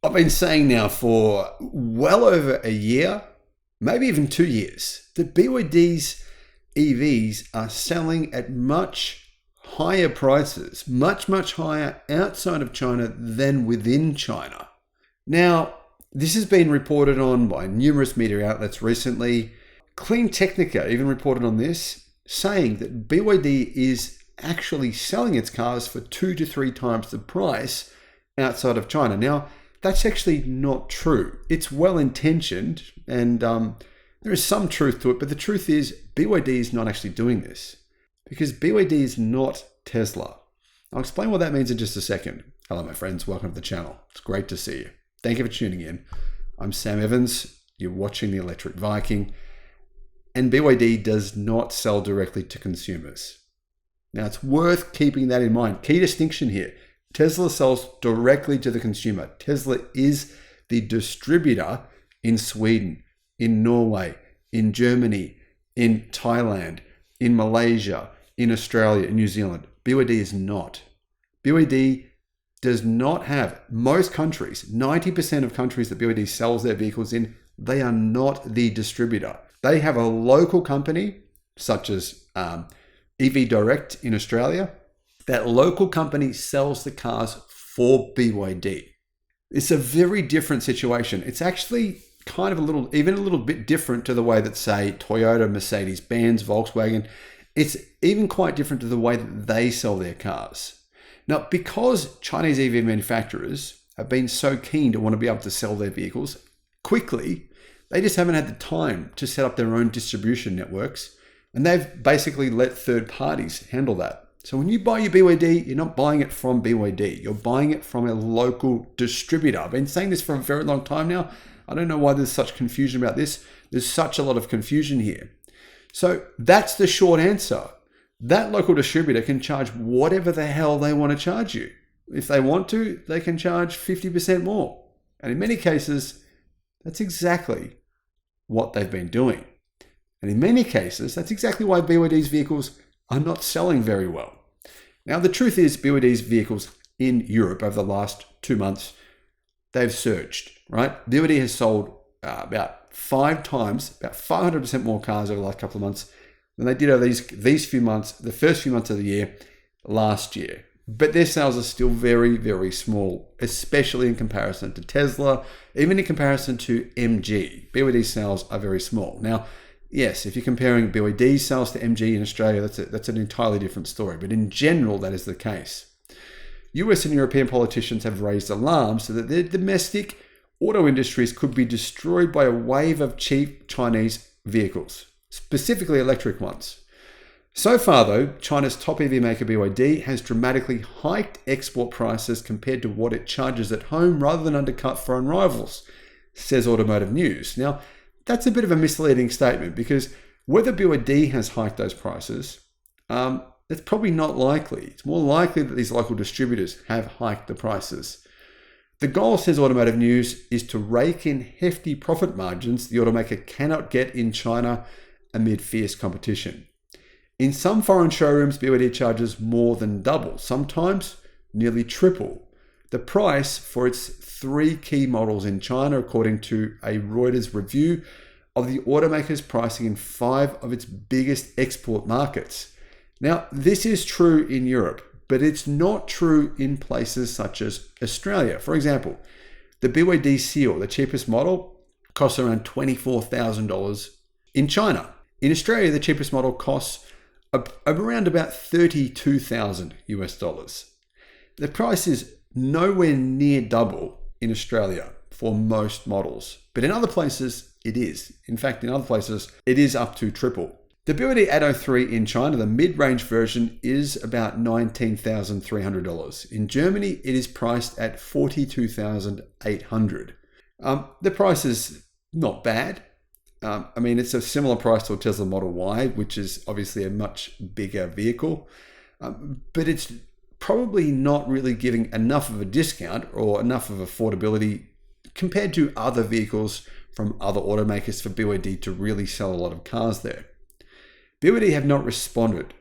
I've been saying now for well over a year, maybe even 2 years, that BYD's EVs are selling at much higher prices, much higher outside of China than within China. Now, this has been reported on by numerous media outlets recently. Clean Technica even reported on this, saying that BYD is actually selling its cars for 2 to 3 times the price outside of China. Now, that's actually not true. It's well-intentioned and there is some truth to it, but the truth is BYD is not actually doing this because BYD is not Tesla. I'll explain what that means in just a second. Hello, my friends. Welcome to the channel. It's great to see you. Thank you for tuning in. I'm Sam Evans. You're watching the Electric Viking. And BYD does not sell directly to consumers. Now, it's worth keeping that in mind. Key distinction here. Tesla sells directly to the consumer. Tesla is the distributor in Sweden, in Norway, in Germany, in Thailand, in Malaysia, in Australia, in New Zealand. BYD is not. BYD does not have, most countries, 90% of countries that BYD sells their vehicles in, they are not the distributor. They have a local company, such as EV Direct in Australia. That local company sells the cars for BYD. It's a very different situation. It's actually kind of a little bit different to the way that, say, Toyota, Mercedes, Benz, Volkswagen, it's even quite different to the way that they sell their cars. Now, because Chinese EV manufacturers have been so keen to want to be able to sell their vehicles quickly, they just haven't had the time to set up their own distribution networks, and they've basically let third parties handle that. So when you buy your BYD, you're not buying it from BYD. You're buying it from a local distributor. I've been saying this for a very long time now. I don't know why there's such confusion about this. There's such a lot of confusion here. So that's the short answer. That local distributor can charge whatever the hell they want to charge you. If they want to, they can charge 50% more. And in many cases, that's exactly what they've been doing. And in many cases, that's exactly why BYD's vehicles are not selling very well. Now, the truth is BYD's vehicles in Europe over the last 2 months, they've surged, right? BYD has sold about 5 times, about 500% more cars over the last couple of months than they did over these few months, the first few months of the year last year. But their sales are still very, very small, especially in comparison to Tesla, even in comparison to MG. BYD's sales are very small. Now, yes, if you're comparing BYD's sales to MG in Australia, that's an entirely different story. But in general, that is the case. US and European politicians have raised alarms so that their domestic auto industries could be destroyed by a wave of cheap Chinese vehicles, specifically electric ones. So far, though, China's top EV maker BYD has dramatically hiked export prices compared to what it charges at home rather than undercut foreign rivals, says Automotive News. Now, that's a bit of a misleading statement because whether BYD has hiked those prices, it's probably not likely. It's more likely that these local distributors have hiked the prices. The goal, says Automotive News, is to rake in hefty profit margins the automaker cannot get in China amid fierce competition. In some foreign showrooms, BYD charges more than double, sometimes nearly triple, the price for its 3 key models in China, according to a Reuters review of the automaker's pricing in 5 of its biggest export markets. Now, this is true in Europe, but it's not true in places such as Australia. For example, the BYD Seal, the cheapest model, costs around $24,000 in China. In Australia, the cheapest model costs around about $32,000 US. The price is nowhere near double in Australia for most models, but in other places it is. In fact, in other places it is up to triple. The BYD Atto 3 in China, the mid-range version, is about $19,300. In Germany, it is priced at $42,800. The price is not bad. It's a similar price to a Tesla Model Y, which is obviously a much bigger vehicle, but it's probably not really giving enough of a discount or enough of affordability compared to other vehicles from other automakers for BYD to really sell a lot of cars there. BYD have not responded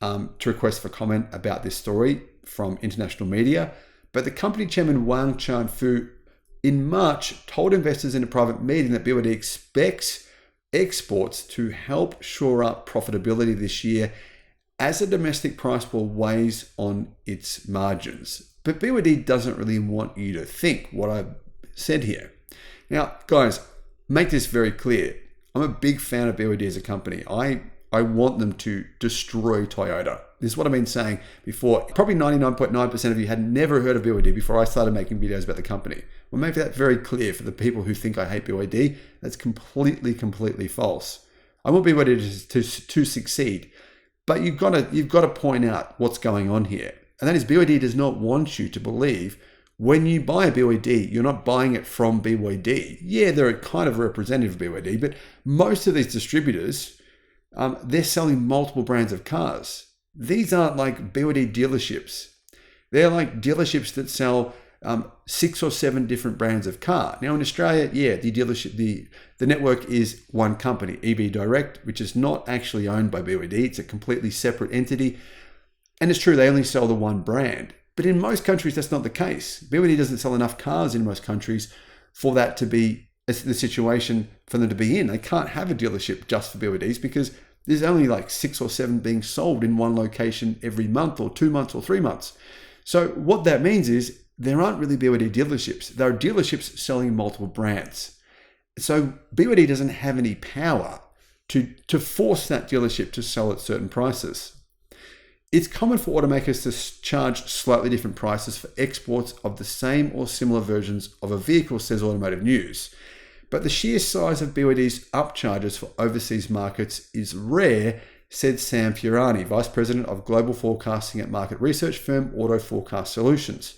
to requests for comment about this story from international media, but the company chairman Wang Chanfu in March told investors in a private meeting that BYD expects exports to help shore up profitability this year as a domestic price war weighs on its margins. But BYD doesn't really want you to think what I've said here. Now, guys, make this very clear. I'm a big fan of BYD as a company. I want them to destroy Toyota. This is what I've been saying before. Probably 99.9% of you had never heard of BYD before I started making videos about the company. Well, make that very clear for the people who think I hate BYD. That's completely false. I want BYD to succeed, but you've got to point out what's going on here. And that is BYD does not want you to believe when you buy a BYD, you're not buying it from BYD. Yeah, they're a kind of representative of BYD, but most of these distributors, they're selling multiple brands of cars. These aren't like BYD dealerships. They're like dealerships that sell 6 or 7 different brands of car. Now in Australia, yeah, the network is one company, EV Direct, which is not actually owned by BYD. It's a completely separate entity. And it's true, they only sell the one brand. But in most countries, that's not the case. BYD doesn't sell enough cars in most countries for that to be the situation for them to be in. They can't have a dealership just for BYDs because there's only like 6 or 7 being sold in one location every month or 2 months or 3 months. So what that means is there aren't really BYD dealerships. There are dealerships selling multiple brands. So BYD doesn't have any power to force that dealership to sell at certain prices. It's common for automakers to charge slightly different prices for exports of the same or similar versions of a vehicle, says Automotive News. But the sheer size of BYD's upcharges for overseas markets is rare, said Sam Fiorani, Vice President of Global Forecasting at market research firm Auto Forecast Solutions.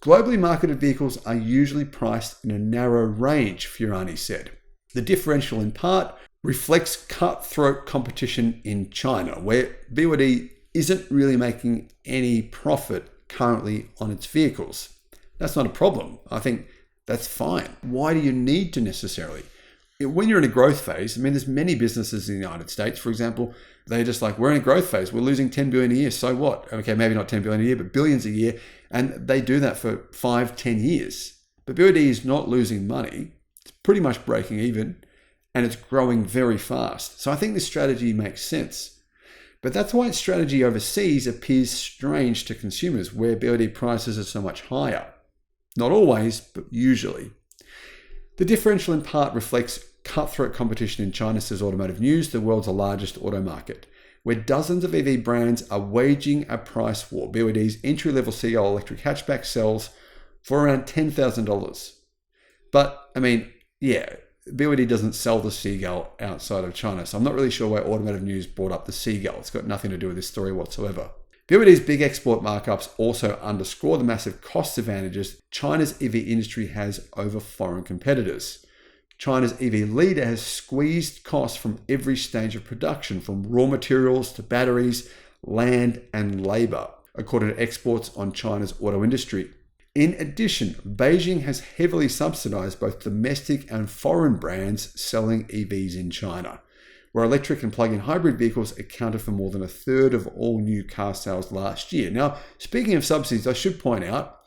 Globally marketed vehicles are usually priced in a narrow range, Fiorani said. The differential in part reflects cutthroat competition in China, where BYD isn't really making any profit currently on its vehicles. That's not a problem. I think that's fine. Why do you need to necessarily? When you're in a growth phase, I mean, there's many businesses in the United States, for example, they're just like, we're in a growth phase. We're losing 10 billion a year. So what? Okay, maybe not 10 billion a year, but billions a year. And they do that for 5-10 years. But BYD is not losing money. It's pretty much breaking even and it's growing very fast. So I think this strategy makes sense. But that's why its strategy overseas appears strange to consumers, where BYD prices are so much higher. Not always, but usually. The differential in part reflects cutthroat competition in China, says Automotive News, the world's largest auto market, where dozens of EV brands are waging a price war. BYD's entry-level Seagull electric hatchback sells for around $10,000. But, I mean, yeah, BYD doesn't sell the Seagull outside of China, so I'm not really sure why Automotive News brought up the Seagull. It's got nothing to do with this story whatsoever. BYD's big export markups also underscore the massive cost advantages China's EV industry has over foreign competitors. China's EV leader has squeezed costs from every stage of production, from raw materials to batteries, land, and labor, according to exports on China's auto industry. In addition, Beijing has heavily subsidized both domestic and foreign brands selling EVs in China, where electric and plug-in hybrid vehicles accounted for more than 1/3 of all new car sales last year. Now, speaking of subsidies, I should point out,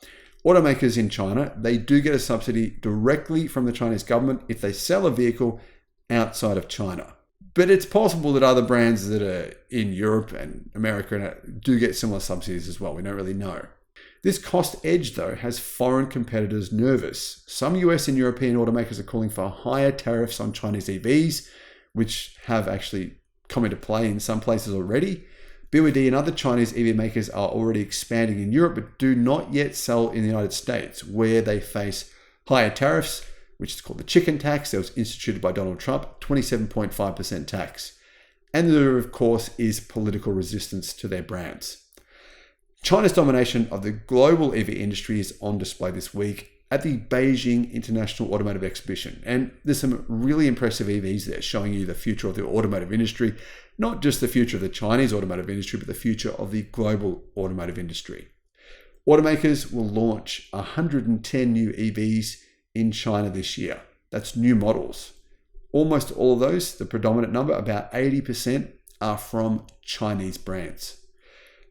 automakers in China, they do get a subsidy directly from the Chinese government if they sell a vehicle outside of China. But it's possible that other brands that are in Europe and America do get similar subsidies as well. We don't really know. This cost edge, though, has foreign competitors nervous. Some US and European automakers are calling for higher tariffs on Chinese EVs, which have actually come into play in some places already. BYD and other Chinese EV makers are already expanding in Europe, but do not yet sell in the United States, where they face higher tariffs, which is called the chicken tax that was instituted by Donald Trump, 27.5% tax. And there, of course, is political resistance to their brands. China's domination of the global EV industry is on display this week at the Beijing International Automotive Exhibition. And there's some really impressive EVs there showing you the future of the automotive industry, not just the future of the Chinese automotive industry, but the future of the global automotive industry. Automakers will launch 110 new EVs in China this year. That's new models. Almost all of those, the predominant number, about 80%, are from Chinese brands.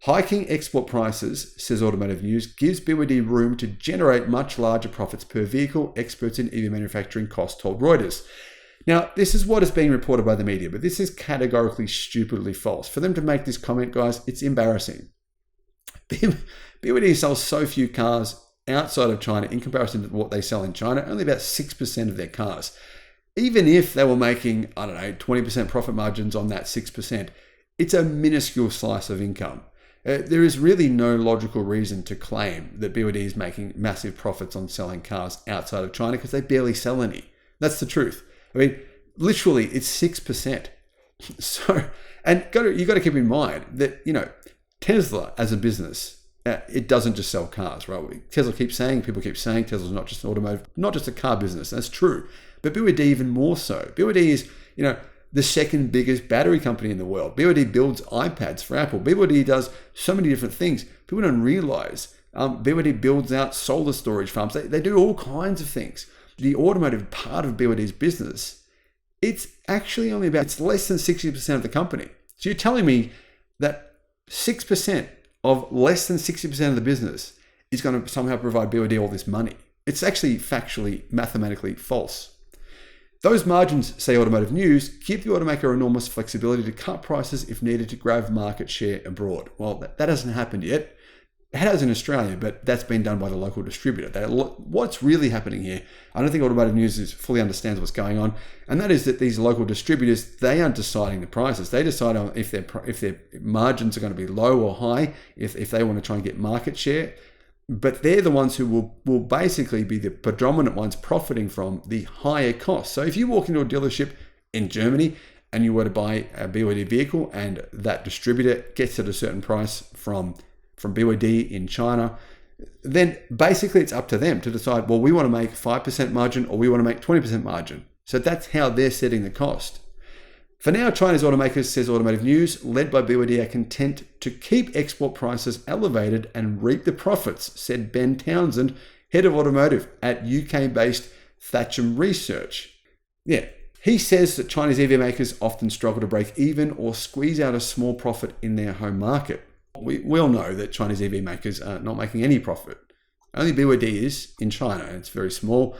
Hiking export prices, says Automotive News, gives BYD room to generate much larger profits per vehicle, experts in EV manufacturing cost told Reuters. Now, this is what is being reported by the media, but this is categorically stupidly false. For them to make this comment, guys, it's embarrassing. BYD sells so few cars outside of China in comparison to what they sell in China, only about 6% of their cars. Even if they were making, 20% profit margins on that 6%, it's a minuscule slice of income. There is really no logical reason to claim that BYD is making massive profits on selling cars outside of China because they barely sell any. That's the truth. I mean, literally, it's 6%. So, and you got to keep in mind that, Tesla as a business, it doesn't just sell cars, right? People keep saying Tesla's not just automotive, not just a car business. That's true. But BYD even more so. BYD is, the second biggest battery company in the world. BYD builds iPads for Apple. BYD does so many different things. People don't realize BYD builds out solar storage farms. They do all kinds of things. The automotive part of BYD's business, it's actually it's less than 60% of the company. So you're telling me that 6% of less than 60% of the business is going to somehow provide BYD all this money. It's actually factually, mathematically false. Those margins, say Automotive News, give the automaker enormous flexibility to cut prices if needed to grab market share abroad. Well, that hasn't happened yet. It has in Australia, but that's been done by the local distributor. What's really happening here, I don't think Automotive News fully understands what's going on, and that is that these local distributors, they aren't deciding the prices. They decide on if their margins are going to be low or high, if they want to try and get market share. But they're the ones who will basically be the predominant ones profiting from the higher cost. So if you walk into a dealership in Germany and you were to buy a BYD vehicle and that distributor gets at a certain price from BYD in China, then basically it's up to them to decide, well, we want to make 5% margin or we want to make 20% margin. So that's how they're setting the cost. For now, China's automakers, says Automotive News, led by BYD, are content to keep export prices elevated and reap the profits, said Ben Townsend, head of automotive at UK-based Thatcham Research. Yeah, he says that Chinese EV makers often struggle to break even or squeeze out a small profit in their home market. We all know that Chinese EV makers are not making any profit. Only BYD is in China, and it's very small.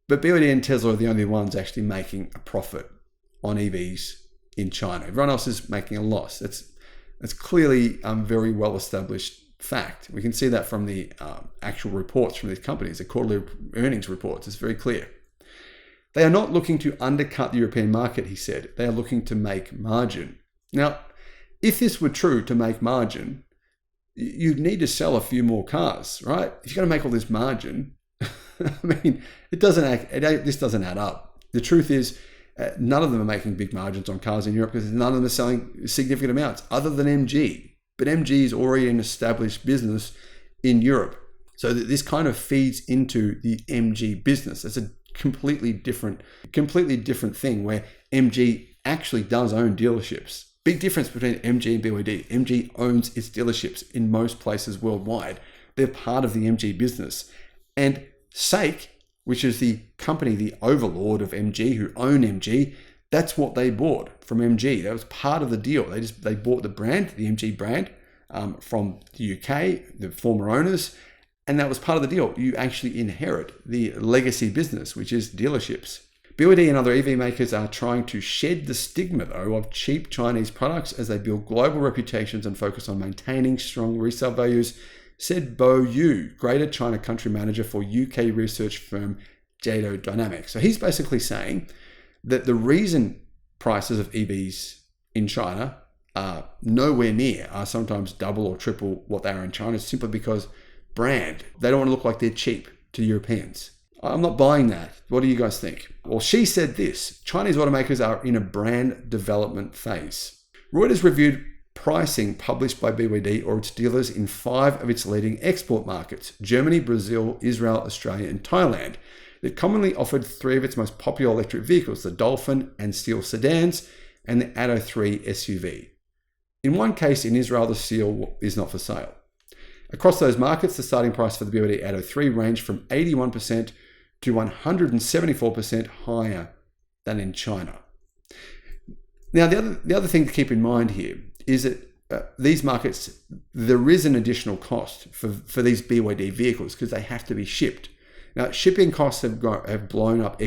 But BYD and Tesla are the only ones actually making a profit on EVs in China. Everyone else is making a loss. That's clearly a very well-established fact. We can see that from the actual reports from these companies, the quarterly earnings reports. It's very clear. They are not looking to undercut the European market, he said. They are looking to make margin. Now, if this were true, to make margin, you'd need to sell a few more cars, right? If you're going to make all this margin, I mean, this doesn't add up. The truth is, none of them are making big margins on cars in Europe because none of them are selling significant amounts other than MG. But MG is already an established business in Europe. So that this kind of feeds into the MG business. It's a completely different thing where MG actually does own dealerships. Big difference between MG and BYD. MG owns its dealerships in most places worldwide. They're part of the MG business. And SAIC, which is the company, the overlord of MG, who own MG, that's what they bought from MG. That was part of the deal. They bought the brand, the MG brand, from the UK, the former owners, and that was part of the deal. You actually inherit the legacy business, which is dealerships. BYD and other EV makers are trying to shed the stigma, though, of cheap Chinese products as they build global reputations and focus on maintaining strong resale values, said Bo Yu, Greater China Country Manager for UK research firm Jado Dynamics. So he's basically saying that the reason prices of EVs in China are nowhere near, are sometimes double or triple what they are in China, is simply because brand. They don't want to look like they're cheap to Europeans. I'm not buying that. What do you guys think? Well, she said this: Chinese automakers are in a brand development phase. Reuters reviewed pricing published by BYD or its dealers in 5 of its leading export markets: Germany, Brazil, Israel, Australia, and Thailand. It commonly offered 3 of its most popular electric vehicles, the Dolphin and Steel sedans, and the Atto 3 SUV. In one case, in Israel, the Steel is not for sale. Across those markets, the starting price for the BYD Atto 3 ranged from 81% to 174% higher than in China. Now, the other thing to keep in mind here is that these markets, there is an additional cost for these BYD vehicles because they have to be shipped. Now, shipping costs have blown up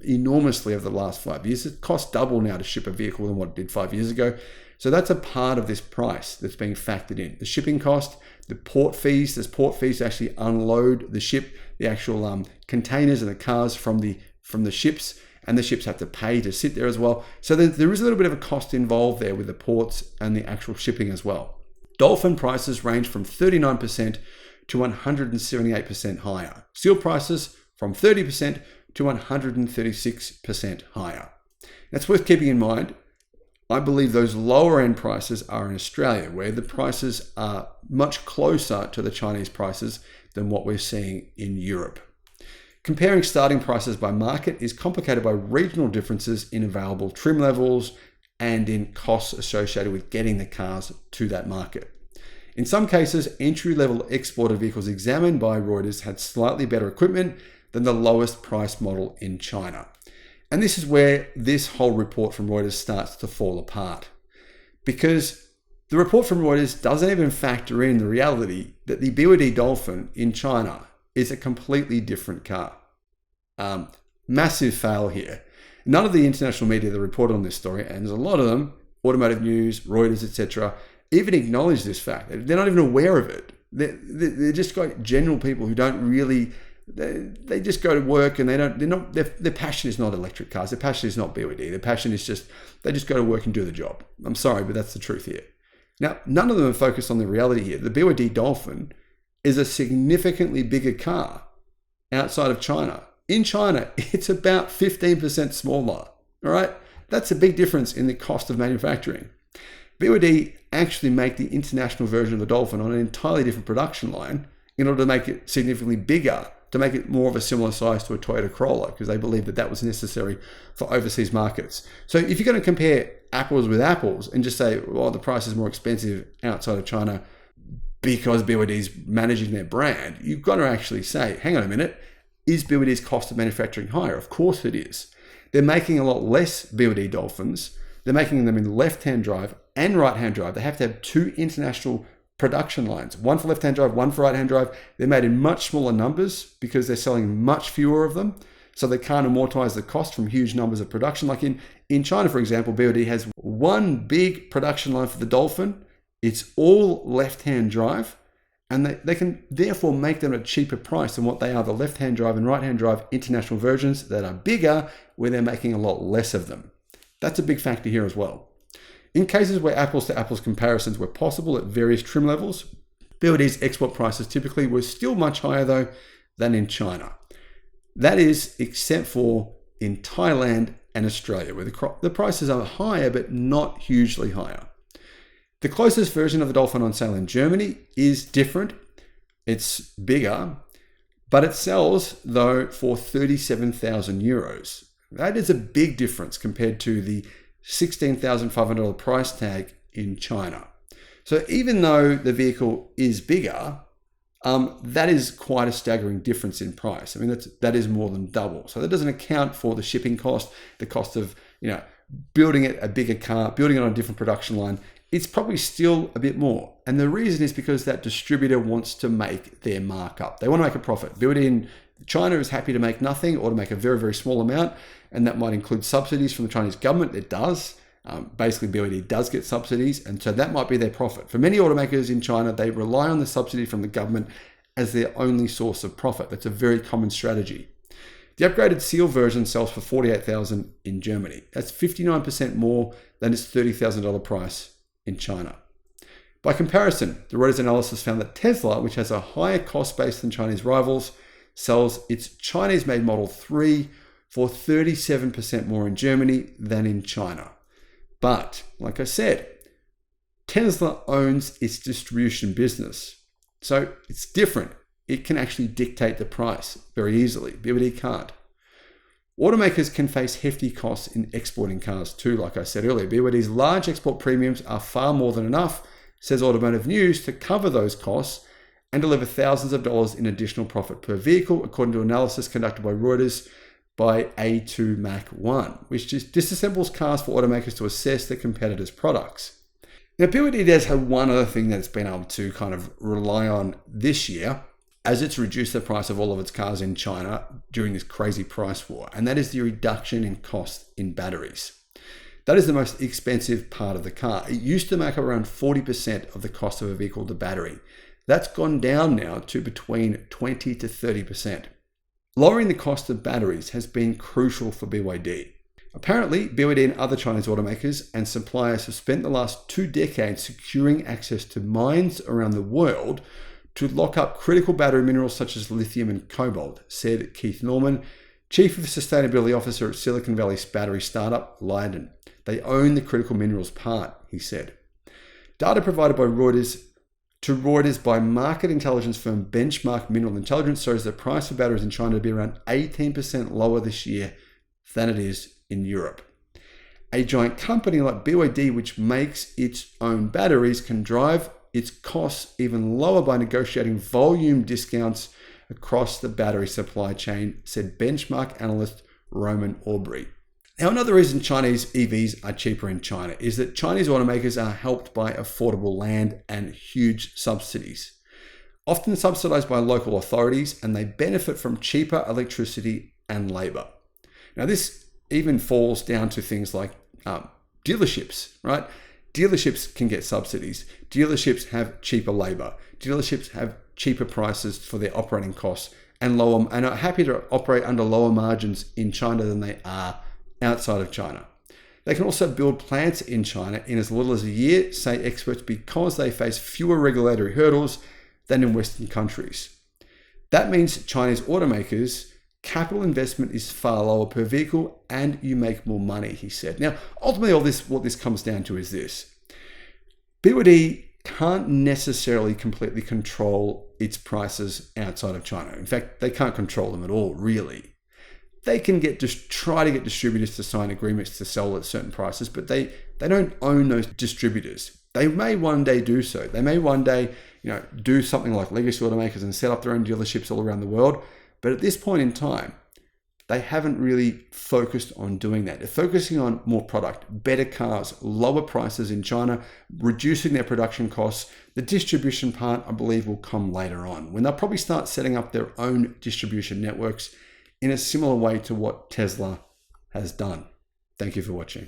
enormously over the last 5 years. It costs double now to ship a vehicle than what it did 5 years ago. So that's a part of this price that's being factored in. The shipping cost, the port fees. There's port fees to actually unload the actual containers and the cars from the ships, and the ships have to pay to sit there as well. So there is a little bit of a cost involved there with the ports and the actual shipping as well. Dolphin prices range from 39% to 178% higher. Steel prices from 30% to 136% higher. That's worth keeping in mind. I believe those lower end prices are in Australia, where the prices are much closer to the Chinese prices than what we're seeing in Europe. Comparing starting prices by market is complicated by regional differences in available trim levels and in costs associated with getting the cars to that market. In some cases, entry-level exported vehicles examined by Reuters had slightly better equipment than the lowest price model in China. And this is where this whole report from Reuters starts to fall apart, because the report from Reuters doesn't even factor in the reality that the BYD Dolphin in China is a completely different car. Massive fail here. None of the international media that report on this story, and there's a lot of them, Automotive News, Reuters, etc., even acknowledge this fact. They're not even aware of it. They're just got general people who don't really. They just go to work and their passion is not electric cars. Their passion is not BYD. Their passion is just, they just go to work and do the job. I'm sorry, but that's the truth here. Now, none of them are focused on the reality here. The BYD Dolphin is a significantly bigger car outside of China. In China, it's about 15% smaller. All right. That's a big difference in the cost of manufacturing. BYD actually make the international version of the Dolphin on an entirely different production line in order to make it significantly bigger, to make it more of a similar size to a Toyota Corolla, because they believed that that was necessary for overseas markets. So if you're going to compare apples with apples and just say, well, the price is more expensive outside of China because BYD is managing their brand, you've got to actually say, hang on a minute, is BYD's cost of manufacturing higher? Of course it is. They're making a lot less BYD Dolphins. They're making them in left-hand drive and right-hand drive. They have to have two international production lines, one for left-hand drive, one for right-hand drive. They're made in much smaller numbers because they're selling much fewer of them. So they can't amortize the cost from huge numbers of production. Like in China, for example, BYD has one big production line for the Dolphin. It's all left-hand drive, and they can therefore make them at a cheaper price than what they are, the left-hand drive and right-hand drive international versions that are bigger, where they're making a lot less of them. That's a big factor here as well. In cases where apples-to-apples comparisons were possible at various trim levels, BYD's export prices typically were still much higher though than in China. That is, except for in Thailand and Australia, where the prices are higher but not hugely higher. The closest version of the Dolphin on sale in Germany is different. It's bigger, but it sells though for 37,000 euros. That is a big difference compared to the $16,500 price tag in China. So even though the vehicle is bigger, that is quite a staggering difference in price. I mean, that is more than double. So that doesn't account for the shipping cost, the cost of building it a bigger car, building it on a different production line. It's probably still a bit more. And the reason is because that distributor wants to make their markup. They want to make a profit. BYD in China is happy to make nothing or to make a very, very small amount. And that might include subsidies from the Chinese government. It does. Basically, BYD does get subsidies. And so that might be their profit. For many automakers in China, they rely on the subsidy from the government as their only source of profit. That's a very common strategy. The upgraded Seal version sells for $48,000 in Germany. That's 59% more than its $30,000 price in China. By comparison, the Reuters analysis found that Tesla, which has a higher cost base than Chinese rivals, sells its Chinese-made Model 3 for 37% more in Germany than in China. But, like I said, Tesla owns its distribution business. So it's different. It can actually dictate the price very easily. BYD can't. Automakers can face hefty costs in exporting cars too, like I said earlier. BYD's large export premiums are far more than enough, says Automotive News, to cover those costs and deliver thousands of dollars in additional profit per vehicle, according to analysis conducted by Reuters by A2 Mac 1, which just disassembles cars for automakers to assess their competitors' products. Now, BYD does have one other thing that it's been able to kind of rely on this year, as it's reduced the price of all of its cars in China during this crazy price war, and that is the reduction in cost in batteries. That is the most expensive part of the car. It used to make up around 40% of the cost of a vehicle to battery. That's gone down now to between 20 to 30%. Lowering the cost of batteries has been crucial for BYD. Apparently, BYD and other Chinese automakers and suppliers have spent the last 2 decades securing access to mines around the world to lock up critical battery minerals such as lithium and cobalt, said Keith Norman, Chief of Sustainability Officer at Silicon Valley's battery startup, Leiden. They own the critical minerals part, he said. Data provided by Reuters by market intelligence firm Benchmark Mineral Intelligence shows the price of batteries in China to be around 18% lower this year than it is in Europe. A giant company like BYD, which makes its own batteries, can drive its costs even lower by negotiating volume discounts across the battery supply chain, said benchmark analyst Roman Aubrey. Now, another reason Chinese EVs are cheaper in China is that Chinese automakers are helped by affordable land and huge subsidies, often subsidized by local authorities, and they benefit from cheaper electricity and labor. Now, this even falls down to things like dealerships, right? Dealerships can get subsidies. Dealerships have cheaper labor. Dealerships have cheaper prices for their operating costs and are happy to operate under lower margins in China than they are outside of China. They can also build plants in China in as little as a year, say experts, because they face fewer regulatory hurdles than in Western countries. That means Chinese automakers' capital investment is far lower per vehicle and you make more money, he said. Now, ultimately, what this comes down to is this. BYD can't necessarily completely control its prices outside of China. In fact, they can't control them at all, really. They can try to get distributors to sign agreements to sell at certain prices, but they don't own those distributors. They may one day do so. They may one day, do something like legacy automakers and set up their own dealerships all around the world. But at this point in time, they haven't really focused on doing that. They're focusing on more product, better cars, lower prices in China, reducing their production costs. The distribution part, I believe, will come later on, when they'll probably start setting up their own distribution networks in a similar way to what Tesla has done. Thank you for watching.